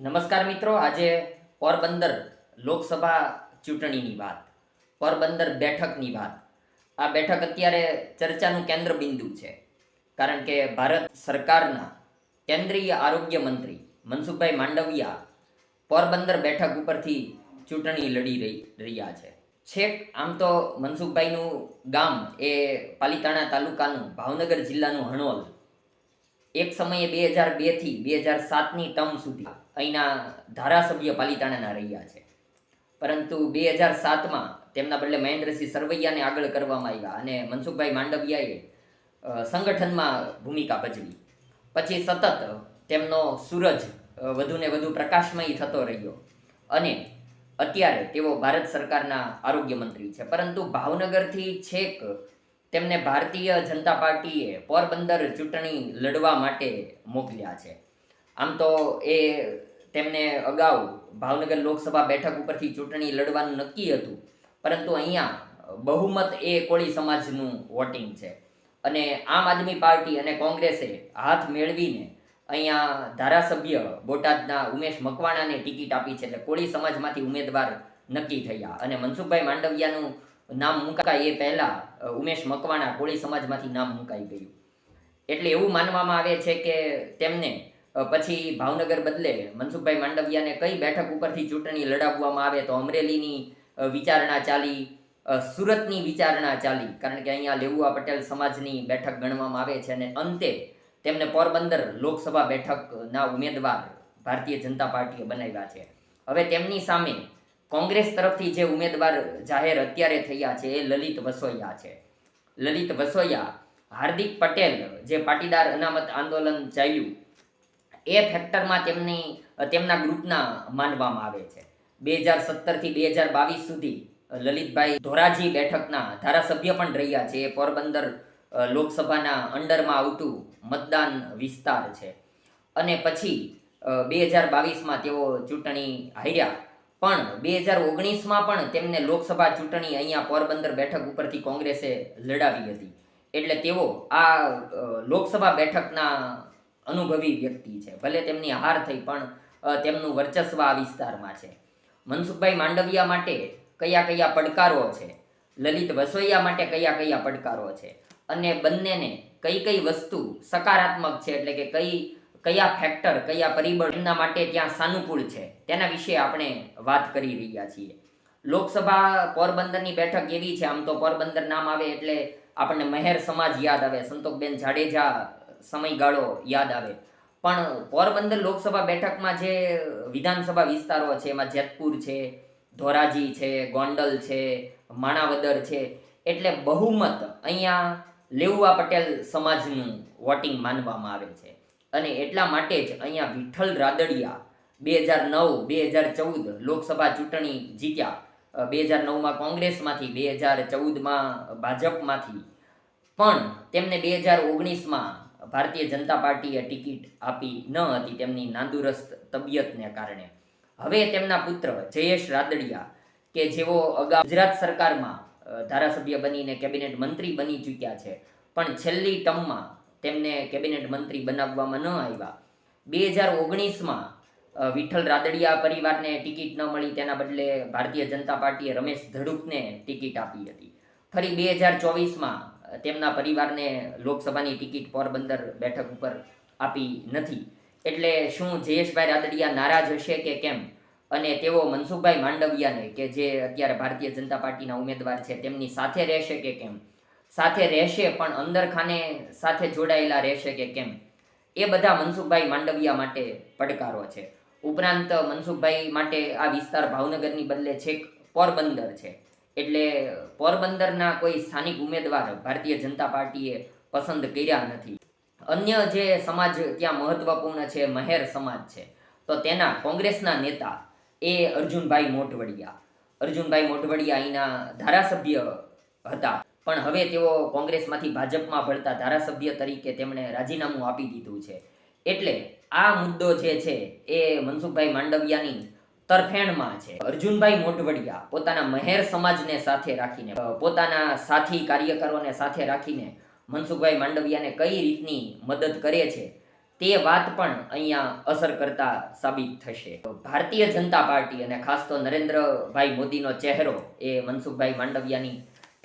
નમસ્કાર મિત્રો, આજે પોરબંદર લોકસભા ચૂંટણીની વાત, પોરબંદર બેઠકની વાત. આ બેઠક અત્યારે ચર્ચાનું કેન્દ્ર બિંદુ છે, કારણ કે ભારત સરકારના કેન્દ્રીય આરોગ્ય મંત્રી મનસુખભાઈ માંડવિયા પોરબંદર બેઠક ઉપરથી ચૂંટણી લડી રહ્યા છે. છેક આમ તો મનસુખભાઈનું ગામ એ પાલિતાણા તાલુકાનું ભાવનગર જિલ્લાનું હણોલ એક સમયે 2002થી 2007ની ટર્મ સુધી અહીંના ધારાસભ્ય પાલિતાણાના રહ્યા છે. પરંતુ 2007માં તેમના બદલે મહેન્દ્રસિંહ સરવૈયાને આગળ કરવામાં આવ્યા અને મનસુખભાઈ માંડવિયાએ સંગઠનમાં ભૂમિકા ભજવી. પછી સતત તેમનો સૂરજ વધુને વધુ પ્રકાશમય થતો રહ્યો અને અત્યારે તેઓ ભારત સરકારના આરોગ્ય મંત્રી છે. પરંતુ ભાવનગરથી છેક તેમને ભારતીય જનતા પાર્ટીએ પોરબંદર ચૂંટણી લડવા માટે મોકલ્યા છે. આમ તો એ તેમને અગાઉ ભાવનગર લોકસભા બેઠક ઉપરથી ચૂંટણી લડવાનું નક્કી હતું, પરંતુ અહીંયા બહુમત એ કોળી સમાજનું વોટિંગ છે અને આમ આદમી પાર્ટી અને કોંગ્રેસે હાથ મેળવીને અહીંયા ધારાસભ્ય બોટાદના ઉમેશ મકવાણાને ટિકિટ આપી છે. એટલે કોળી સમાજમાંથી ઉમેદવાર નક્કી થયા અને મનસુખભાઈ માંડવિયાનું નામ મુકાય એ પહેલાં ઉમેશ મકવાણા કોળી સમાજમાંથી નામ મુકાઈ ગયું. એટલે એવું માનવામાં આવે છે કે તેમને પછી ભાવનગર બદલે મનસુખભાઈ માંડવિયાને કઈ બેઠક ઉપરથી ચૂંટણી લડાવવામાં આવે તો અમરેલીની વિચારણા ચાલી, સુરતની વિચારણા ચાલી, કારણ કે અહીંયા લેઉવા પટેલ સમાજની બેઠક ગણવામાં આવે છે અને અંતે તેમને પોરબંદર લોકસભા બેઠકના ઉમેદવાર ભારતીય જનતા પાર્ટીએ બનાવ્યા છે. હવે તેમની સામે કોંગ્રેસ તરફથી જે ઉમેદવાર જાહેર અત્યારે થયા છે એ લલિત વસોયા છે. લલિત વસોયા હાર્દિક પટેલ જે પાટીદાર અનામત આંદોલન ચાલ્યું એ ફેક્ટરમાં તેમના ગ્રુપના માનવામાં આવે છે. 2017થી 2022 સુધી લલિતભાઈ ધોરાજી બેઠકના ધારાસભ્ય પણ રહ્યા છે. એ પોરબંદર લોકસભાના અંડરમાં આવતું મતદાન વિસ્તાર છે અને પછી 2022માં તેઓ ચૂંટણી હાર્યા. પણ 2019માં પણ તેમને લોકસભા ચૂંટણી અહીંયા પોરબંદર બેઠક ઉપરથી કોંગ્રેસે લડાવી હતી. એટલે તેઓ આ લોકસભા બેઠકના અનુભવી વ્યક્તિ છે. ભલે તેમની હાર થઈ પણ તેમનું વર્ચસ્વ આ વિસ્તારમાં છે. મનસુખભાઈ માંડવિયા માટે કયા કયા પડકારો છે, લલિત વસોયા માટે કયા કયા પડકારો છે અને બંનેને કઈ કઈ વસ્તુ સકારાત્મક છે, એટલે કે કયા ફેક્ટર, કયા પરિબળ એમના માટે ત્યાં સાનુકૂળ છે, તેના વિશે આપણે વાત કરી રહ્યા છીએ. લોકસભા પોરબંદરની બેઠક એવી છે, આમ તો પોરબંદર નામ આવે એટલે આપણને મહેર સમાજ યાદ આવે, સંતોકબેન જાડેજા સમયગાળો યાદ આવે. પણ પોરબંદર લોકસભા બેઠકમાં જે વિધાનસભા વિસ્તારો છે એમાં જેતપુર છે, ધોરાજી છે, ગોંડલ છે, માણાવદર છે, એટલે બહુમત અહીંયા લેઉવા પટેલ સમાજનું વોટિંગ માનવામાં આવે છે. અને એટલા માટે જ અહીંયા વિઠ્ઠલ રાદડિયા 2009-2014 લોકસભા ચૂંટણી જીત્યા. 2009માં કોંગ્રેસમાંથી, 2014માં ભાજપમાંથી, પણ તેમને 2019માં ભારતીય જનતા પાર્ટીએ ટિકિટ આપી ન હતી તેમની નાંદુરસ્ત તબિયતને કારણે. હવે તેમના પુત્ર જયેશ રાદડિયા કે જેઓ અગાઉ ગુજરાત સરકારમાં ધારાસભ્ય બનીને કેબિનેટ મંત્રી બની ચૂક્યા છે, પણ છેલ્લી ટર્મમાં તેમને કેબિનેટ મંત્રી બનાવવામાં ન આવ્યા. 2019માં વિઠ્ઠલ રાદડિયા પરિવારને ટિકિટ ન મળી, તેના બદલે ભારતીય જનતા પાર્ટીએ રમેશ ધડુકને ટિકિટ આપી હતી. ફરી 2024માં તેમના પરિવારને લોકસભાની ટિકિટ પોરબંદર બેઠક ઉપર આપી નથી. એટલે શું જયેશભાઈ રાદડિયા નારાજ હશે કે કેમ, અને તેઓ મનસુખભાઈ માંડવિયાને કે જે અત્યારે ભારતીય જનતા પાર્ટીના ઉમેદવાર છે તેમની સાથે રહેશે કે કેમ, સાથે રહેશે પણ અંદરખાને સાથે જોડાયેલા રહેશે કે કેમ, એ બધા મનસુખભાઈ માંડવિયા માટે પડકારો છે. ઉપરાંત મનસુખભાઈ માટે આ વિસ્તાર ભાવનગરની બદલે છેક પોરબંદર છે, એટલે પોરબંદરના કોઈ સ્થાનિક ઉમેદવાર ભારતીય જનતા પાર્ટીએ પસંદ કર્યા નથી. અન્ય જે સમાજ ત્યાં મહત્વપૂર્ણ છે, મહેર સમાજ છે, તો તેના કોંગ્રેસના નેતા એ અર્જુનભાઈ મોઢવડિયા. અર્જુનભાઈ મોઢવડિયા અહીંના ધારાસભ્ય હતા, પણ હવે તેઓ કોંગ્રેસમાંથી ભાજપમાં ભળતા ધારાસભ્ય તરીકે તેમણે રાજીનામું આપી દીધું છે. એટલે આ મુદ્દો જે છે એ મનસુખભાઈ માંડવિયાની તરફેણમાં છે. અર્જુનભાઈ મોઢવડિયા પોતાના મહેર સમાજને સાથે રાખીને, પોતાના સાથી કાર્યકરોને સાથે રાખીને મનસુખભાઈ માંડવિયાને કઈ રીતની મદદ કરે છે તે વાત પણ અહીંયા અસર કરતા સાબિત થશે. ભારતીય જનતા પાર્ટી અને ખાસ તો નરેન્દ્રભાઈ મોદીનો ચહેરો એ મનસુખભાઈ માંડવિયાની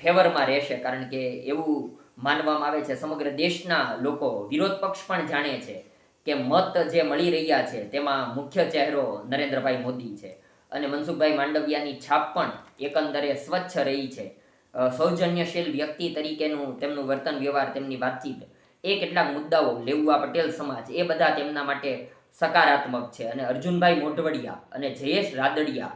ફેવરમાં રહેશે, કારણ કે એવું માનવામાં આવે છે, સમગ્ર દેશના લોકો, વિરોધ પક્ષ પણ જાણે છે કે મત જે મળી રહ્યા છે તેમાં મુખ્ય ચહેરો નરેન્દ્રભાઈ મોદી છે અને મનસુખભાઈ માંડવિયાની છાપ પણ એકંદરે સ્વચ્છ રહી છે. સૌજન્યશીલ વ્યક્તિ તરીકેનું તેમનું વર્તન વ્યવહાર, તેમની વાતચીત, એ કેટલાક મુદ્દાઓ, લેઉવા પટેલ સમાજ, એ બધા તેમના માટે સકારાત્મક છે. અને અર્જુનભાઈ મોઢવડિયા અને જયેશ રાદડિયા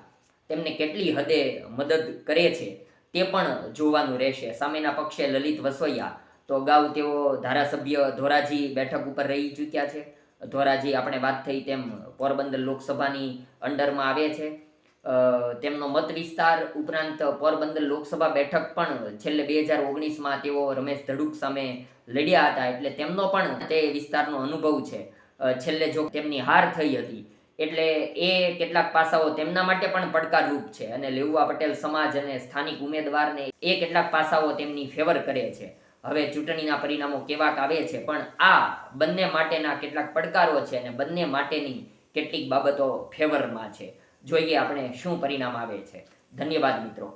તેમને કેટલી હદે મદદ કરે છે તે પણ જોવાનું રહેશે. સામેના પક્ષે લલિત વસોયા, તો અગાઉ તેઓ ધારાસભ્ય ધોરાજી બેઠક ઉપર રહી ચૂક્યા છે. ધોરાજી આપણે વાત થઈ તેમ પોરબંદર લોકસભાની અંડરમાં આવે છે. તેમનો મત વિસ્તાર ઉપરાંત પોરબંદર લોકસભા બેઠક પણ છેલ્લે 2019માં તેઓ રમેશ ધડુક સામે લડ્યા હતા, એટલે તેમનો પણ તે વિસ્તારનો અનુભવ છે. છેલ્લે જો તેમની હાર થઈ હતી, એટલે એ કેટલાક પાસાઓ તેમના માટે પણ પડકારરૂપ છે. અને લેઉવા પટેલ સમાજ અને સ્થાનિક ઉમેદવારને એ કેટલાક પાસાઓ તેમની ફેવર કરે છે. હવે ચૂંટણીના પરિણામો કેવાક આવે છે, પણ આ બંને માટેના કેટલાક પડકારો છે અને બંને માટેની કેટલીક બાબતો ફેવરમાં છે. જોઈએ આપણે શું પરિણામ આવે છે. ધન્યવાદ મિત્રો.